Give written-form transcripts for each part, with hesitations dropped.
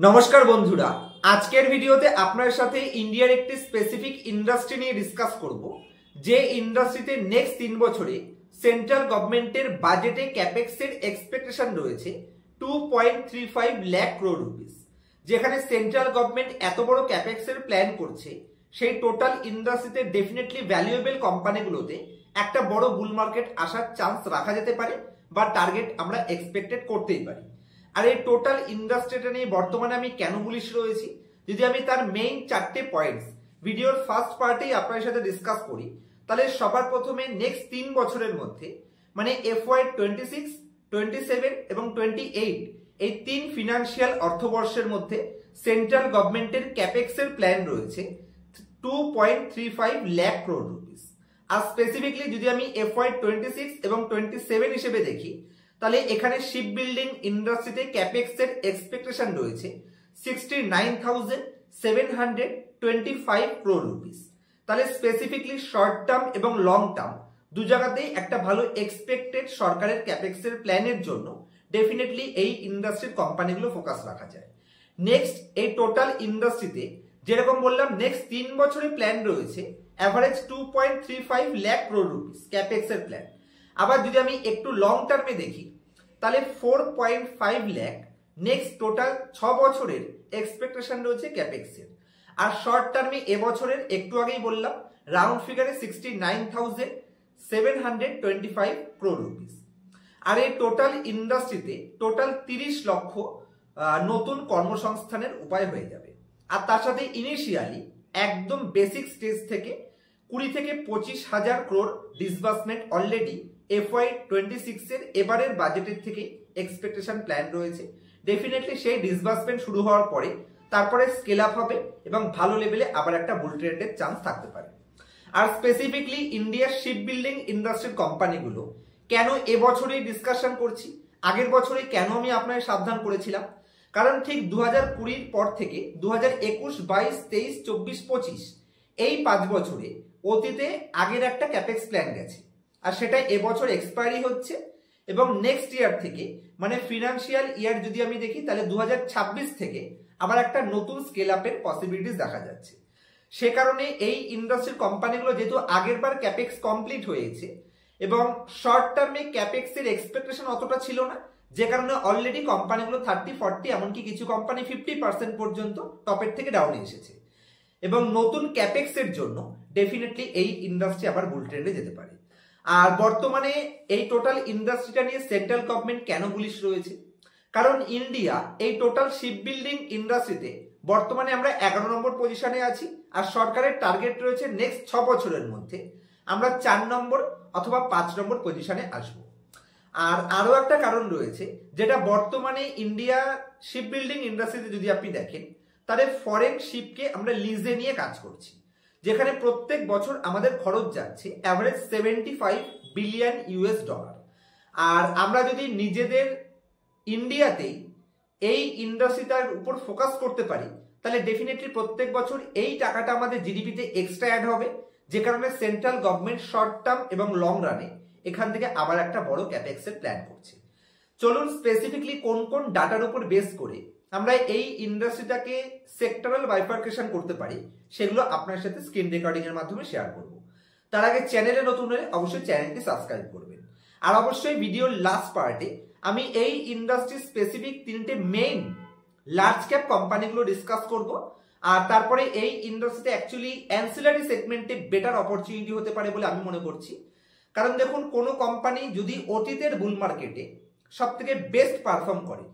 নমস্কার বন্ধুরা, আজকের ভিডিওতে আপনার সাথে ইন্ডিয়ার একটি স্পেসিফিক ইন্ডাস্ট্রি নিয়ে ডিসকাস করব, যে ইন্ডাস্ট্রিতে নেক্সট 3 বছরে সেন্ট্রাল গভর্নমেন্টের বাজেটে ক্যাপেক্সের এক্সপেকটেশন রয়েছে 2.35 লাখ ক্রোড় রুপিস। যেখানে সেন্ট্রাল গভর্নমেন্ট এত বড় ক্যাপেক্সের প্ল্যান করছে, সেই টোটাল ইন্ডাস্ট্রিতে ডেফিনেটলি ভ্যালুয়েবল কোম্পানিগুলোতে একটা বড় বুল মার্কেট আসার চান্স রাখা যেতে পারে বা টার্গেট আমরা এক্সপেক্টেড করতেই পারি। আর এই টোটাল ইন্ডাস্ট্রিটা নিয়ে বর্তমানে আমি কেন বুলিশ রয়েছি, যদি আমি তার মেইন 4টে পয়েন্টস ভিডিওর ফার্স্ট পার্টেই আপনার সাথে ডিসকাস করি, তাহলে সবার প্রথমে নেক্সট 3 বছরের মধ্যে মানে FY 26, 27 এবং 28 এই 3 ফিনান্সিয়াল অর্থবর্ষের মধ্যে সেন্ট্রাল গভর্নমেন্টের ক্যাপেক্সের প্ল্যান রয়েছে 2.35 লাখ ক্রোড় রুপিস। আর স্পেসিফিকলি যদি আমি FY 26 এবং 27 হিসেবে দেখি, তাহলে এখানে শিপ বিল্ডিং ইন্ডাস্ট্রিতে ক্যাপেক্সের এক্সপেকটেশন রয়েছে 69,725 ক্রোড় রুপিস। তাহলে স্পেসিফিকলি শর্ট টার্ম এবং লং টার্ম দু জায়গাতেই একটা ভালো এক্সপেক্টেড সরকারের ক্যাপেক্সের প্ল্যানের জন্য ডেফিনেটলি এই ইন্ডাস্ট্রির কোম্পানিগুলো ফোকাস রাখা যায়। নেক্সট এই টোটাল ইন্ডাস্ট্রিতে যেরকম বললাম নেক্সট 3 বছরের প্ল্যান রয়েছে অ্যাভারেজ 2.35 লাখ ক্রোড় রুপিস ক্যাপেক্সের প্ল্যান। আবার যদি আমি একটু লং টার্মে দেখি, তাহলে 4.5 লাখ নেক্সট টোটাল 6 বছরের এক্সপেকটেশন রয়েছে ক্যাপেক্সের। আর শর্ট টার্মে এবছরের একটু আগেই বললাম রাউন্ড ফিগারে 69,725 ক্রোড় রুপিস। আর এই টোটাল ইন্ডাস্ট্রিতে টোটাল 30 লক্ষ নতুন কর্মসংস্থানের উপায় হয়ে যাবে। আর তার সাথে ইনিশিয়ালি একদম বেসিক স্টেজ থেকে 20 থেকে 25 হাজার ক্রোড় ডিসবার্সমেন্ট অলরেডি FY 26 এর এবারের বাজেটের থেকে এক্সপেকটেশন প্ল্যান রয়েছে। ডেফিনেটলি সেই ডিসবার্সমেন্ট শুরু হওয়ার পরে তারপরে স্কেল আপ হবে এবং ভালো লেভেলে আবার একটা বুল ট্রেন্ডের চান্স থাকতে পারে। আর স্পেসিফিকলি ইন্ডিয়ার শিপ বিল্ডিং ইন্ডাস্ট্রির কোম্পানিগুলো কেন এবছরেই ডিসকাশন করছি, আগের বছরে কেন আমি আপনাকে সাবধান করেছিলাম, কারণ ঠিক 2020 পর থেকে 2021, 22, 23, 24, 25 এই 5 বছরে অতীতে আগের একটা ক্যাপেক্স প্ল্যান গেছে, আর সেটা এবছর এক্সপায়ারি হচ্ছে এবং নেক্সট ইয়ার থেকে মানে ফিনান্সিয়াল ইয়ার যদি আমি দেখি, তাহলে 2026 থেকে আবার একটা নতুন স্কেল আপের পসিবিলিটিস দেখা যাচ্ছে। সে কারণে এই ইন্ডাস্ট্রির কোম্পানিগুলো যেহেতু আগের বার ক্যাপেক্স কমপ্লিট হয়েছে এবং শর্ট টার্মে ক্যাপেক্সের এক্সপেকটেশন অতটা ছিল না, যে কারণে অলরেডি কোম্পানিগুলো 30-40 এমনকি কিছু কোম্পানি 50% পর্যন্ত টপের থেকে ডাউনে এসেছে এবং নতুন ক্যাপেক্সের জন্য ডেফিনেটলি এই ইন্ডাস্ট্রি আবার বুল ট্রেন্ডে যেতে পারে। আর বর্তমানে এই টোটাল ইন্ডাস্ট্রিটা নিয়ে সেন্ট্রাল গভর্নমেন্ট কেন বুলিশ রয়েছে, কারণ ইন্ডিয়া এই টোটাল শিপ বিল্ডিং ইন্ডাস্ট্রিতে বর্তমানে আমরা 11 নম্বর পজিশনে আছি। আর সরকারের টার্গেট রয়েছে নেক্সট 6 বছরের মধ্যে আমরা 4 নম্বর অথবা 5 নম্বর পজিশনে আসব। আর আরো একটা কারণ রয়েছে, যেটা বর্তমানে ইন্ডিয়া শিপ বিল্ডিং ইন্ডাস্ট্রিতে যদি আপনি দেখেন, তাহলে ফরেন শিপকে আমরা লিজে নিয়ে কাজ করছি, যেখানে প্রত্যেক বছর আমাদের খরচ যাচ্ছে অ্যাভারেজ $75 বিলিয়ন। আর আমরা যদি নিজেদের ইন্ডিয়াতেই এই ইন্ডাস্ট্রিটার উপর ফোকাস করতে পারি, তাহলে ডেফিনেটলি প্রত্যেক বছর এই টাকাটা আমাদের জিডিপিতে এক্সট্রা অ্যাড হবে, যে কারণে সেন্ট্রাল গভর্নমেন্ট শর্ট টার্ম এবং লং রানে এখান থেকে আবার একটা বড় ক্যাপেক্সের প্ল্যান করছে। চলুন স্পেসিফিকলি কোন কোন ডাটার উপর বেস করে আমরা এই ইন্ডাস্ট্রিটাকে সেক্টরাল বাইফার্কেশন করতে পারি, সেগুলো আপনার সাথে স্ক্রিন রেকর্ডিং এর মাধ্যমে শেয়ার করব। তার আগে চ্যানেলে নতুন হলে অবশ্যই চ্যানেলটি সাবস্ক্রাইব করবেন। আর অবশ্যই ভিডিওর লাস্ট পার্টে আমি এই ইন্ডাস্ট্রি স্পেসিফিক 3টে মেইন লার্জ ক্যাপ কোম্পানিগুলো ডিসকাস করব। আর তারপরে এই ইন্ডাস্ট্রিতে অ্যাকচুয়ালি অ্যান্সিলারি সেগমেন্টে বেটার অপরচুনিটি হতে পারে বলে আমি মনে করছি। কারণ দেখুন, কোনো কোম্পানি যদি অতীতের বুল মার্কেটে সব থেকে বেস্ট পারফর্ম করে,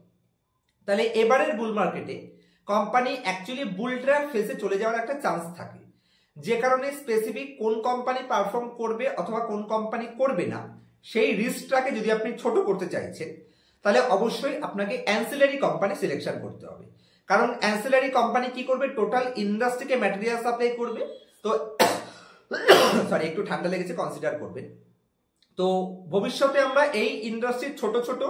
তাহলে এবারের বুল মার্কেটে কোম্পানি অ্যাকচুয়ালি বুল ট্র্যাপ ফেসে চলে যাওয়ার একটা চান্স থাকে, যে কারণে স্পেসিফিক কোন কোম্পানি পারফর্ম করবে অথবা কোন কোম্পানি করবে না সেই রিস্কটাকে যদি আপনি ছোট করতে চাইছেন, তাহলে অবশ্যই আপনাকে অ্যান্সিলারি কোম্পানি সিলেকশন করতে হবে। কারণ অ্যান্সিলারি কোম্পানি কি করবে, টোটাল ইন্ডাস্ট্রিকে ম্যাটেরিয়াল সাপ্লাই করবে। তো সরি, একটু ঠান্ডা লেগেছে, কনসিডার করবেন। তো ভবিষ্যতে আমরা এই ইন্ডাস্ট্রির ছোট ছোট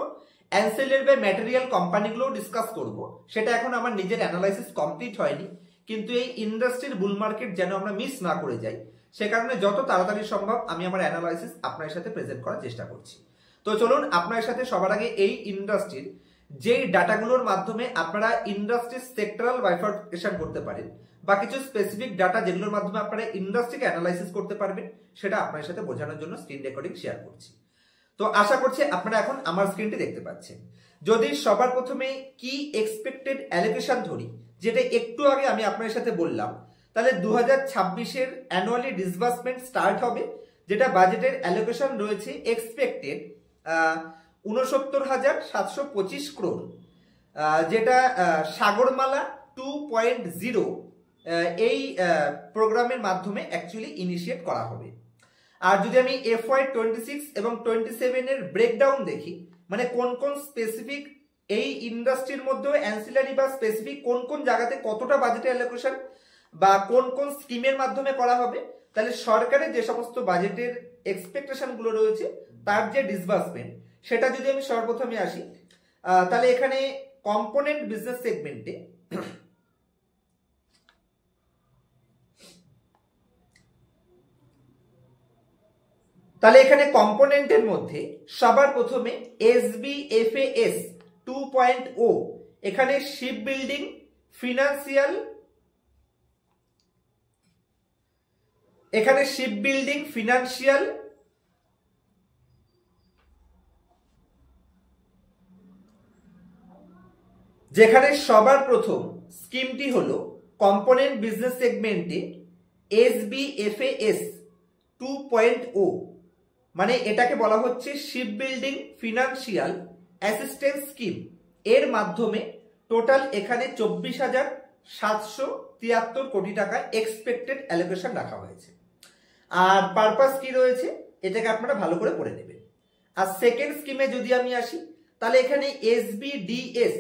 অ্যান্সিলারি বা ম্যাটেরিয়াল কোম্পানিগুলো ডিসকাস করব। সেটা এখন আমার নিজের অ্যানালাইসিস কমপ্লিট হয়নি, কিন্তু এই ইন্ডাস্ট্রির বুল মার্কেট যেন আমরা মিস না করে যাই, সে কারণে যত তাড়াতাড়ি সম্ভব আমি আমার অ্যানালাইসিস আপনার সাথে প্রেজেন্ট করার চেষ্টা করছি। তো চলুন আপনার সাথে সবার আগে এই ইন্ডাস্ট্রির যেই ডাটাগুলোর মাধ্যমে আপনারা ইন্ডাস্ট্রি সেক্টরাল বাইফার্কেশন করতে পারেন বা কিছু স্পেসিফিক ডাটা যেগুলোর মাধ্যমে আপনারা ইন্ডাস্ট্রিকে অ্যানালাইসিস করতে পারবেন, সেটা আপনার সাথে বোঝানোর জন্য স্ক্রিন রেকর্ডিং শেয়ার করছি। তো আশা করছি আপনারা এখন আমার স্ক্রিনটি দেখতে পাচ্ছেন। যদি সবার প্রথমে কি এক্সপেক্টেড অ্যালোকেশন ধরি, যেটা একটু আগে আমি আপনার সাথে বললাম, তাহলে 2026-এর অ্যানুয়ালি ডিসবার্সমেন্ট স্টার্ট হবে, যেটা বাজেটের অ্যালোকেশন রয়েছে এক্সপেক্টেড 69,725 ক্রোর, যেটা সাগরমালা 2.0 এই প্রোগ্রামের মাধ্যমে অ্যাকচুয়ালি ইনিশিয়েট করা হবে। আর যদি আমি FY26 এবং 27 এর ব্রেকডাউন দেখি, মানে কোন কোন স্পেসিফিক এই ইন্ডাস্ট্রির মধ্যে অ্যান্সিলারি বা স্পেসিফিক কোন কোন জায়গাতে কতটা বাজেটের অ্যালোকেশন বা কোন কোন স্কিমের মাধ্যমে করা হবে, তাহলে সরকারের যে সমস্ত বাজেটের এক্সপেকটেশন গুলো রয়েছে তার যে ডিসবার্সমেন্ট, সেটা যদি আমি সর্বপ্রথমে আসি, তাহলে এখানে কম্পোনেন্ট বিজনেস সেগমেন্টে কম্পোনেন্টের মধ্যে সবার প্রথমে SBFAS 2.0, এখানে শিপ বিল্ডিং ফিনান্সিয়াল যেখানে সবার প্রথম স্কিমটি হলো কম্পোনেন্ট বিজনেস সেগমেন্টে SBFAS 2.0, মানে এটাকে বলা হচ্ছে ship building financial assistance scheme. এর মাধ্যমে টোটাল এখানে 24,773 কোটি টাকা এক্সপেক্টেড অ্যালোকেশন রাখা হয়েছে। আর পারপাস কি রয়েছে এটাকে আপনারা ভালো করে পড়ে নেবেন। আর সেকেন্ড স্কিমে যদি আমি আসি, তাহলে এখানে SBDS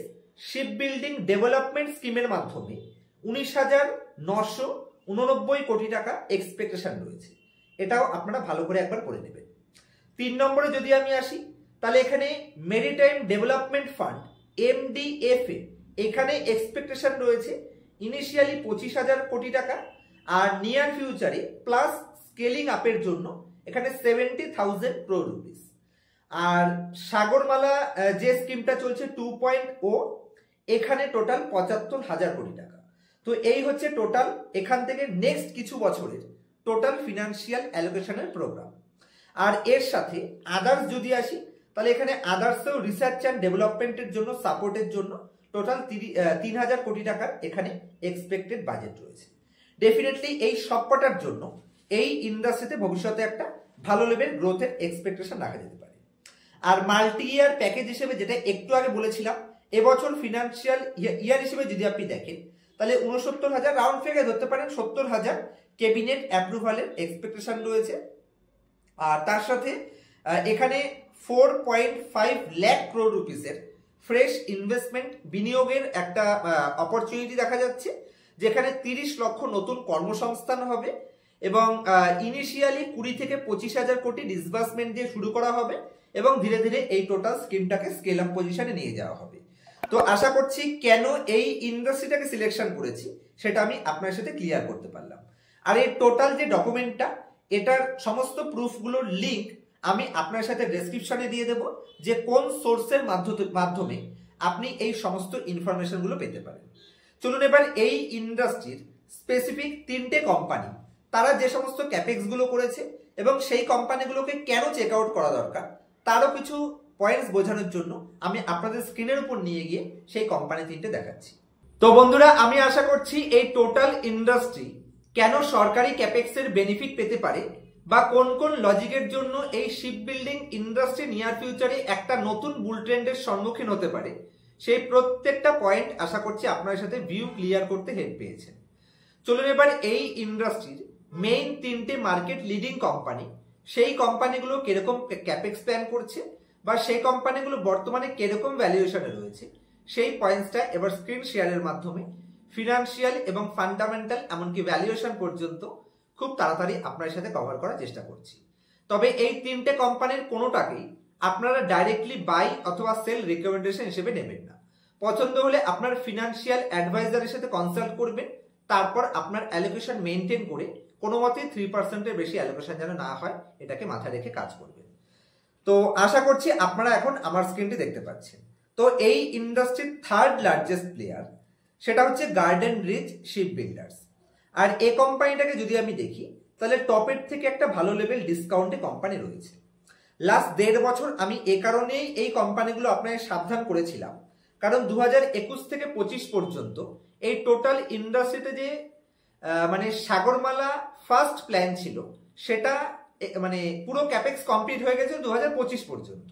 শিপ বিল্ডিং ডেভেলপমেন্ট স্কিমের মাধ্যমে 19,989 কোটি টাকা এক্সপেকটেশন রয়েছে, এটাও আপনারা ভালো করে একবার পড়ে নেবেন। 3 নম্বরে যদি আমি আসি, তাহলে এখানে মেরিটাইম ডেভেলপমেন্ট ফান্ড MDFA, এখানে এক্সপেকটেশন রয়েছে ইনিশিয়ালি 25,000 কোটি টাকা, আর নিয়ার ফিউচারে প্লাস স্কেলিং আপের জন্য এখানে 70,000 crore রুপিস। আর সাগরমালা যে স্কিমটা চলছে 2.0, এখানে টোটাল 75,000 কোটি টাকা। তো এই হচ্ছে টোটাল এখান থেকে নেক্সট কিছু বছরের টোটাল ফিনান্সিয়াল অ্যালোকেশনের প্রোগ্রাম। আর এর সাথে আদার্স যদি আসি, তাহলে এখানে আদার্সেও রিসার্চ অ্যান্ড ডেভেলপমেন্টের জন্য সাপোর্টের জন্য টোটাল 3,000 কোটি টাকার এখানে এক্সপেক্টেড বাজেট রয়েছে। ডেফিনেটলি এই সবকটার জন্য এই ইন্ডাস্ট্রিতে ভবিষ্যতে একটা ভালো লেভেল গ্রোথের এক্সপেকটেশন রাখা যেতে পারে। আর মাল্টি ইয়ার প্যাকেজ হিসেবে যেটা একটু আগে বলেছিলাম, এবছর ফিনান্সিয়াল ইয়ার হিসেবে যদি আপনি দেখেন, তাহলে 69,000 রাউন্ড ফিগার ধরতে পারেন, 70,000 ক্যাবিনেট অ্যাপ্রুভালের এক্সপেকটেশন রয়েছে। আর তার সাথে এখানে 4.5 লাখ ক্রোর রুপিসের ফ্রেশ ইনভেস্টমেন্ট বিনিয়োগের একটা অপরচুনিটি দেখা যাচ্ছে, যেখানে 30 লক্ষ নতুন কর্মসংস্থান হবে এবং ইনিশিয়ালি 20 থেকে 25,000 কোটি ডিসবার্সমেন্ট দিয়ে শুরু করা হবে এবং ধীরে ধীরে এই টোটাল স্কিমটাকে স্কেল আপ পজিশনে নিয়ে যাওয়া হবে। তো আশা করছি কেন এই ইন্ডাস্ট্রিটাকে সিলেকশন করেছি সেটা আমি আপনার সাথে ক্লিয়ার করতে পারলাম। আর এই টোটাল যে ডকুমেন্টটা, এটার সমস্ত প্রুফগুলোর লিঙ্ক আমি আপনার সাথে ডেসক্রিপশনে দিয়ে দেব, যে কোন সোর্সের মাধ্যমে আপনি এই সমস্ত ইনফরমেশনগুলো পেতে পারেন। চলুন এবার এই ইন্ডাস্ট্রির স্পেসিফিক 3টে কোম্পানি তারা যে সমস্ত ক্যাপেক্সগুলো করেছে এবং সেই কোম্পানিগুলোকে কেন চেক আউট করা দরকার তারও কিছু পয়েন্টস বোঝানোর জন্য আমি আপনাদের স্ক্রিনের উপর নিয়ে গিয়ে সেই কোম্পানি 3টে দেখাচ্ছি। তো বন্ধুরা, আমি আশা করছি এই টোটাল ইন্ডাস্ট্রি কেন সরকারি ক্যাপেক্সের বেনিফিট পেতে পারে বা কোন কোন লজিকের জন্য এই শিপ বিল্ডিং ইন্ডাস্ট্রি নিয়ার ফিউচারে একটা নতুন বুল ট্রেন্ডের সম্মুখীন হতে পারে, সেই প্রত্যেকটা পয়েন্ট আশা করছি আপনার সাথে ভিউ ক্লিয়ার করতে হেল্প পেয়েছেন। চলুন এবার এই ইন্ডাস্ট্রির মেইন 3টে মার্কেট লিডিং কোম্পানি, সেই কোম্পানিগুলো কিরকম ক্যাপেক্স প্ল্যান করছে বা সেই কোম্পানিগুলো বর্তমানে কিরকম ভ্যালুয়েশনে রয়েছে, সেই পয়েন্টসটা এবার স্ক্রিন শেয়ারের মাধ্যমে ফিনান্সিয়াল এবং ফান্ডামেন্টাল এমনকি ভ্যালুয়েশন পর্যন্ত খুব তাড়াতাড়ি আপনার সাথে কভার করার চেষ্টা করছি। তবে এই 3টে কোম্পানির কোনোটাকেই আপনারা ডাইরেক্টলি বাই অথবা সেল রিকমেন্ডেশন হিসেবে নেবেন না। পছন্দ হলে আপনার ফিনান্সিয়াল অ্যাডভাইজারের সাথে কনসাল্ট করবেন, তারপর আপনার অ্যালোকেশন মেনটেন করে কোনো মতেই 3%-এর বেশি অ্যালোকেশন যেন না হয়, এটাকে মাথায় রেখে কাজ করবেন। তো আশা করছি আপনারা এখন আমার স্ক্রিনটি দেখতে পাচ্ছেন। তো এই ইন্ডাস্ট্রির থার্ড লার্জেস্ট প্লেয়ার সেটা হচ্ছে গার্ডেন রিচ শিপ বিল্ডার্স। আর এই কোম্পানিটাকে যদি আমি দেখি তাহলে টপের থেকে একটা ভালো লেভেল ডিসকাউন্টে কোম্পানি রয়েছে। লাস্ট 1.5 বছর আমি এ কারণেই এই কোম্পানিগুলো আপনাকে সাবধান করেছিলাম, কারণ 2021 থেকে 25 পর্যন্ত এই টোটাল ইন্ডাস্ট্রিতে যে মানে সাগরমালা ফার্স্ট প্ল্যান ছিল সেটা মানে পুরো ক্যাপেক্স কমপ্লিট হয়ে গেছে 2025 পর্যন্ত।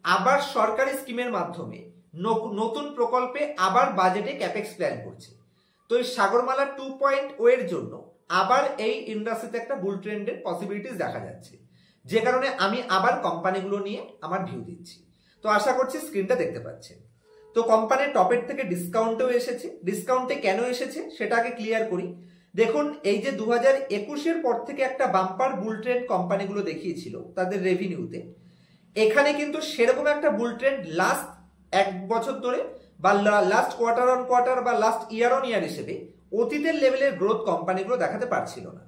আবার সরকারি স্কিমের মাধ্যমে নতুন প্রকল্পে আবার বাজেটে ক্যাপেক্স প্ল্যান করছে। তো এই সাগরমালা 2.0 এর জন্য আবার এই ইন্ডাস্ট্রিতে একটা বুল ট্রেন্ডের পসিবিলিটিস দেখা যাচ্ছে, যে কারণে আমি আবার কোম্পানিগুলো নিয়ে আমার ভিউ দিচ্ছি। তো আশা করছি স্ক্রিনটা দেখতে পাচ্ছেন। তো কোম্পানির টপের থেকে ডিসকাউন্টেও এসেছে। ডিসকাউন্টে কেন এসেছে সেটা আগে ক্লিয়ার করি। দেখুন, এই যে 2021-এর পর থেকে একটা বাম্পার বুল ট্রেন্ড কোম্পানিগুলো দেখিয়েছিল তাদের রেভিনিউতে, এখানে কিন্তু সেরকম একটা বুল ট্রেন্ড লাস্ট 1 বছর ধরে বা লাস্ট কোয়ার্টার অন কোয়ার্টার বা লাস্ট ইয়ার অন ইয়ার হিসেবে অতীতের লেভেলের গ্রোথ কোম্পানিগুলো দেখাতে পারছিল না।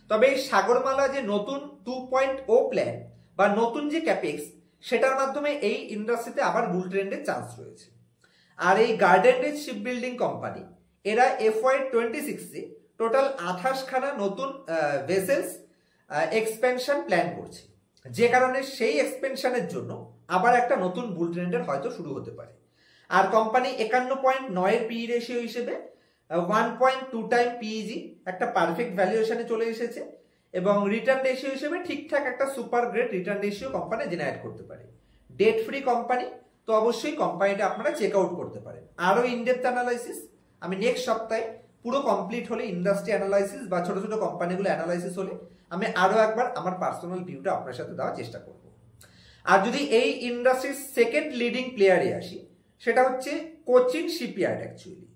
তবে এই সাগরমালা যে নতুন 2.0 প্ল্যান বা নতুন যে ক্যাপেক্স, সেটার মাধ্যমে এই ইন্ডাস্ট্রিতে আবার বুল ট্রেন্ডের চান্স রয়েছে। আর এই Garden Reach ship building company এরা FY26-এ টোটাল 28 খানা নতুন ভেসেলস এক্সপেনশন প্ল্যান করছে, যে কারণে সেই এক্সপেনশনের জন্য আবার একটা নতুন বুল ট্রেন্ডের হয়তো শুরু হতে পারে। আর কোম্পানি 51.9 এর PE রেশিও হিসেবে 1.2 টাইম PEG একটা পারফেক্ট ভ্যালুয়েশনে চলে এসেছে, এবং রিটার্ন রেশিও হিসেবে ঠিকঠাক একটা super great return ratio company generate করতে পারে। ডেট ফ্রি কোম্পানি, তো অবশ্যই কোম্পানিটা আপনারা চেক আউট করতে পারেন। আরও ইনডেপথ অ্যানালাইসিস আমি নেক্সট সপ্তাহে পুরো কমপ্লিট হলে, ইন্ডাস্ট্রি অ্যানালাইসিস বা ছোট ছোট কোম্পানিগুলো অ্যানালাইসিস হলে আমি আরও একবার আমার পার্সোনাল ভিউটা আপনার সাথে দেওয়ার চেষ্টা করব। আর যদি এই ইন্ডাস্ট্রির সেকেন্ড লিডিং প্লেয়ারে আসি, সেটা হচ্ছে Cochin shipyard. Actually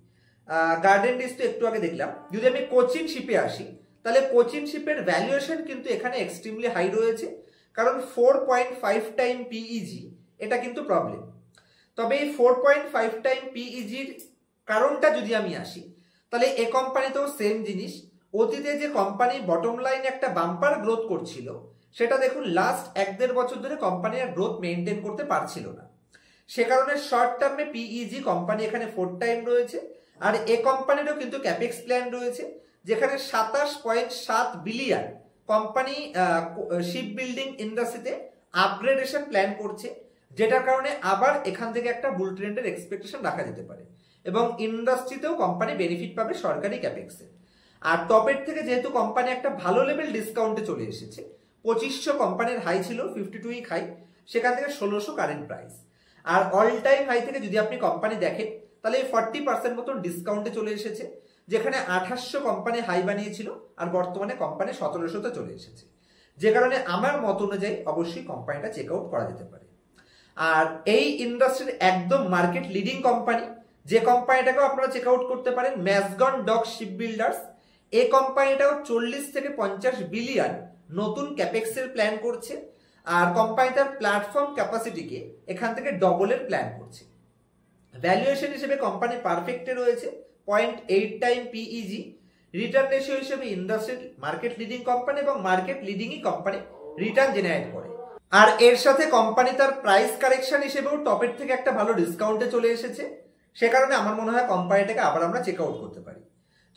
Garden Reach তো একটু আগে দেখলাম, যদি আমি কোচিন শিপে আসি তাহলে কোচিন শিপের ভ্যালুয়েশন কিন্তু এখানে এক্সট্রিমলি হাই রয়েছে, কারণ 4.5 টাইম PEG এটা কিন্তু প্রবলেম। তবে এই 4.5 টাইম PEGর কারণটা যদি আমি আসি, তাহলে এ কোম্পানিতেও সেম জিনিস। অতীতে যে কোম্পানি বটম লাইন একটা বাম্পার গ্রোথ করছিল, সেটা দেখুন লাস্ট 1-1.5 বছর ধরে কোম্পানি আর গ্রোথ মেনটেন করতে পারছিল না। সে কারণে শর্ট টার্মে PEG কোম্পানি এখানে 4 টাইম রয়েছে। আর এ কোম্পানিরও কিন্তু ক্যাপেক্স প্ল্যান রয়েছে, যেখানে 27.7 বিলিয়ন কোম্পানি শিপ বিল্ডিং ইন্ডাস্ট্রিতে আপগ্রেডেশন প্ল্যান করছে, যেটার কারণে আবার এখান থেকে একটা বুল ট্রেন্ডের এক্সপেকটেশন রাখা যেতে পারে, এবং ইন্ডাস্ট্রিতেও কোম্পানি বেনিফিট পাবে সরকারি ক্যাপেক্সে। আর টপের থেকে যেহেতু কোম্পানি একটা ভালো লেভেল ডিসকাউন্টে চলে এসেছে, 2500 কোম্পানির হাই ছিল, 52 উইক হাই, সেখান থেকে 1600 কারেন্ট প্রাইস। আর অল টাইম হাই থেকে যদি আপনি কোম্পানি দেখেন তাহলে 40% মতন ডিসকাউন্টে চলে এসেছে, যেখানে 2800 কোম্পানি হাই বানিয়েছিল আর বর্তমানে কোম্পানি 1700-তে চলে এসেছে, যে কারণে আমার মত অনুযায়ী অবশ্যই কোম্পানিটা চেক আউট করা যেতে পারে। আর এই ইন্ডাস্ট্রির একদম মার্কেট লিডিং কোম্পানি, যে কোম্পানিটাকেও আপনারা চেক আউট করতে পারেন, ম্যাসগন ডক শিপ বিল্ডার্স। এই কোম্পানিটাও 40 থেকে 50 বিলিয়ন নতুন ক্যাপেক্সের প্ল্যান করছে, আর কোম্পানি তার প্ল্যাটফর্ম ক্যাপাসিটিকে এখান থেকে ডবলের প্ল্যান করছে। ভ্যালুয়েশন হিসেবে কোম্পানি পারফেক্টে রয়েছে, 0.8 টাইম PEG। রিটার্ন রেশিও হিসেবে ইন্ডাস্ট্রির মার্কেট লিডিং কোম্পানি, এবং মার্কেট লিডিংই কোম্পানি রিটার্ন জেনারেট করে। আর এর সাথে কোম্পানি তার প্রাইস কারেকশন হিসেবেও টপের থেকে একটা ভালো ডিসকাউন্টে চলে এসেছে, সে কারণে আমার মনে হয় কোম্পানিটাকে আবার আমরা চেক আউট করতে পারি।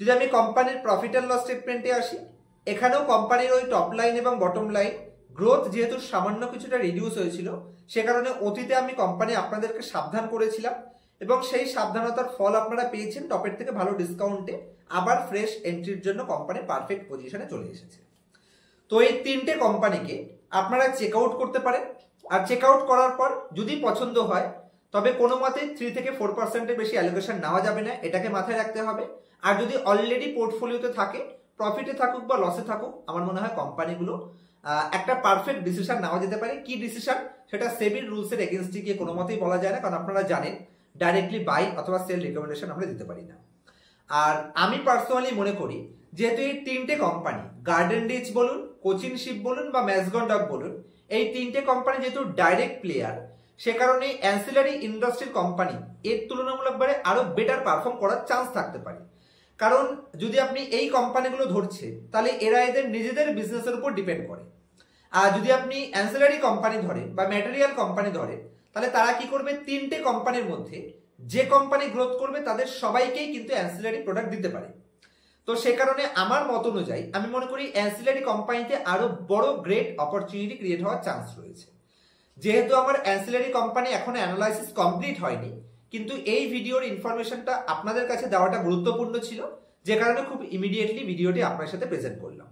যদি আমি কোম্পানির প্রফিট অ্যান্ড লস স্টেটমেন্টে আসি, এখানেও কোম্পানির ওই টপ লাইন এবং বটম লাইন গ্রোথ যেহেতু সামান্য কিছুটা রিডিউস হয়েছিল, সে কারণে অতীতে আমি কোম্পানি আপনাদেরকে সাবধান করেছিলাম, এবং সেই সাবধানতার ফল আপনারা পেয়েছেন। টপের থেকে ভালো ডিসকাউন্টে আবার ফ্রেশ এন্ট্রির জন্য কোম্পানি পারফেক্ট পজিশনে চলে এসেছে। তো এই 3টে কোম্পানিকে আপনারা চেক আউট করতে পারেন। আর চেক আউট করার পর যদি পছন্দ হয়, তবে কোনো মতে 3 থেকে 4%-এর বেশি অ্যালোকেশন নেওয়া যাবে না, এটাকে মাথায় রাখতে হবে। আর যদি অলরেডি পোর্টফোলিওতে থাকে, প্রফিটে থাকুক বা লসে থাকুক, আমার মনে হয় কোম্পানিগুলো একটা পারফেক্ট ডিসিশন নেওয়া যেতে পারে। কি ডিসিশন সেটা সেবির রুলসের এগেনস্টে গিয়ে কোনো মতেই বলা যায় না, কারণ আপনারা জানেন ডাইরেক্টলি বাই অথবা সেল রিকমেন্ডেশন আমরা দিতে পারি না। আর আমি পার্সোনালি মনে করি, যেহেতু এই 3টে কোম্পানি, গার্ডেন রিচ বলুন, কোচিন শিপ বলুন বা ম্যাসগন ডক বলুন, এই 3টে কোম্পানি যেহেতু ডাইরেক্ট প্লেয়ার, সে কারণে অ্যান্সিলারি ইন্ডাস্ট্রির কোম্পানি এর তুলনামূলকভাবে আরো বেটার পারফর্ম করার চান্স থাকতে পারে। কারণ যদি আপনি এই কোম্পানিগুলো ধরছে, তাহলে এরা এদের নিজেদের বিজনেসের উপর ডিপেন্ড করে। আর যদি আপনি অ্যান্সিলারি কোম্পানি ধরেন বা ম্যাটেরিয়াল কোম্পানি ধরেন, তাহলে তারা কি করবে, 3টে কোম্পানির মধ্যে যে কোম্পানি গ্রোথ করবে তাদের সবাইকেই কিন্তু অ্যান্সিলারি প্রোডাক্ট দিতে পারে। তো সে কারণে আমার মত অনুযায়ী আমি মনে করি অ্যান্সিলারি কোম্পানিতে আরো বড় গ্রেট অপরচুনিটি ক্রিয়েট হওয়ার চান্স রয়েছে। যেহেতু আমার অ্যান্সিলারি কোম্পানি এখনো অ্যানালাইসিস কমপ্লিট হয়নি, কিন্তু এই ভিডিওর ইনফরমেশনটা আপনাদের কাছে দেওয়াটা গুরুত্বপূর্ণ ছিল, যে কারণে খুব ইমিডিয়েটলি ভিডিওটি আপনার সাথে প্রেজেন্ট করলাম।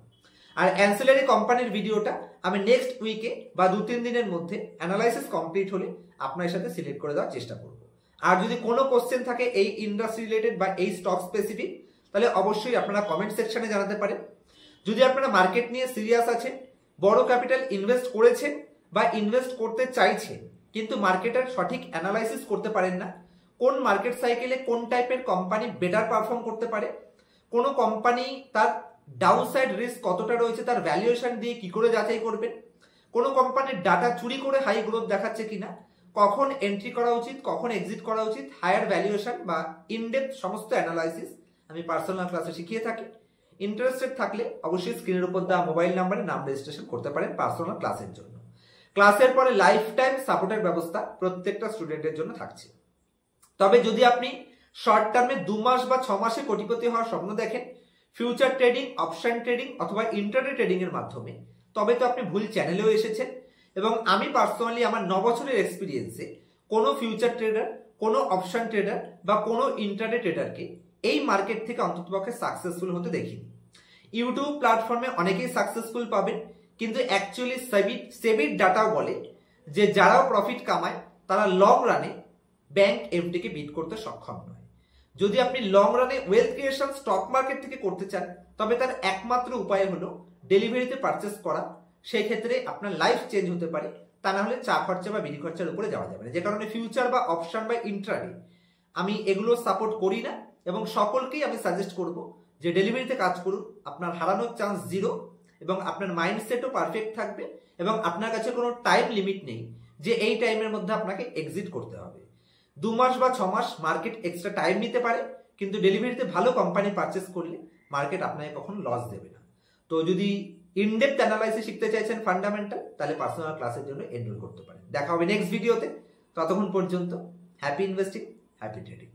আর অ্যান্সিলারি কোম্পানির ভিডিওটা আমি নেক্সট উইকে বা 2-3 দিনের মধ্যে অ্যানালাইসিস কমপ্লিট হলে আপনার সাথে সিলেক্ট করে দেওয়ার চেষ্টা করব। আর যদি কোনো কোশ্চেন থাকে এই ইন্ডাস্ট্রি রিলেটেড বা এই স্টক স্পেসিফিক, তাহলে অবশ্যই আপনারা কমেন্ট সেকশনে জানাতে পারেন। যদি আপনারা মার্কেট নিয়ে সিরিয়াস আছেন, বড় ক্যাপিটাল ইনভেস্ট করেছেন বা ইনভেস্ট করতে চাইছেন, কিন্তু মার্কেটের সঠিক অ্যানালাইসিস করতে পারেন না, কোন মার্কেট সাইকেলে কোন টাইপের কোম্পানি বেটার পারফর্ম করতে পারে, কোন কোম্পানি তার ডাউনসাইড রিস্ক কতটা রয়েছে তার ভ্যালুয়েশন দিয়ে কি করে যাচাই করবেন, কোন কোম্পানির ডাটা চুরি করে হাই গ্রোথ দেখাচ্ছে কিনা, কখন এন্ট্রি করা উচিত, কখন এক্সিট করা উচিত, হায়ার ভ্যালুয়েশন বা ইনডেপথ সমস্ত অ্যানালাইসিস আমি পার্সোনাল ক্লাসে শিখিয়ে থাকি। ইন্টারেস্টেড থাকলে অবশ্যই স্ক্রিনের উপর দেওয়া মোবাইল নাম্বারে নাম রেজিস্ট্রেশন করতে পারেন পার্সোনাল ক্লাসের জন্য। ক্লাসের পরে লাইফ টাইম সাপোর্টের ব্যবস্থা প্রত্যেকটা স্টুডেন্টের জন্য থাকছে। তবে যদি আপনি শর্ট টার্মে 2 মাস বা 6 মাসে কোটিপতি হওয়ার স্বপ্ন দেখেন ফিউচার ট্রেডিং, অপশন ট্রেডিং অথবা ইন্টারডে ট্রেডিং এর মাধ্যমে, তবে তো আপনি ভুল চ্যানেলেও এসেছেন। এবং আমি পার্সোনালি আমার 9 বছরের এক্সপিরিয়েন্সে কোনো ফিউচার ট্রেডার, কোনো অপশন ট্রেডার বা কোনো ইন্টারডে ট্রেডারকে এই মার্কেট থেকে অন্ততপক্ষে সাকসেসফুল হতে দেখিনি। ইউটিউব প্ল্যাটফর্মে অনেকেই সাকসেসফুল পাবেন, কিন্তু অ্যাকচুয়ালি সেবির ডাটাও বলে যে যারাও প্রফিট কামায় তারা লং রানে ব্যাংক এফডিকে বিট করতে সক্ষম নয়। যদি আপনি লং রানে ওয়েলথ ক্রিয়েশন স্টক মার্কেট থেকে করতে চান, তবে তার একমাত্র উপায় হলো ডেলিভারিতে পারচেস করা। সেই ক্ষেত্রে আপনার লাইফ চেঞ্জ হতে পারে, তা না হলে চা খরচা বা বিড়ি খরচার উপরে যাওয়া যাবে না। যে কারণে ফিউচার বা অপশন বা ইন্ট্রাডে আমি এগুলো সাপোর্ট করি না, এবং সকলকেই আমি সাজেস্ট করব যে ডেলিভারিতে কাজ করুন। আপনার হারানোর চান্স 0 এবং আপনার মাইন্ডসেটও পারফেক্ট থাকবে, এবং আপনার কাছে কোনো টাইম লিমিট নেই যে এই টাইমের মধ্যে আপনাকে এক্সিট করতে হবে। 2 মাস বা 6 মাস মার্কেট এক্সট্রা টাইম নিতে পারে, কিন্তু ডেলিভারিতে ভালো কোম্পানি পারচেস করলে মার্কেট আপনাকে কখনো লস দেবে না। তো যদি ইনডেপথ অ্যানালাইসিস শিখতে চাইছেন ফান্ডামেন্টাল, তাহলে পার্সোনাল ক্লাসের জন্য এনরোল করতে পারেন। দেখা হবে নেক্সট ভিডিওতে। ততক্ষণ পর্যন্ত হ্যাপি ইনভেস্টিং, হ্যাপি ট্রেডিং।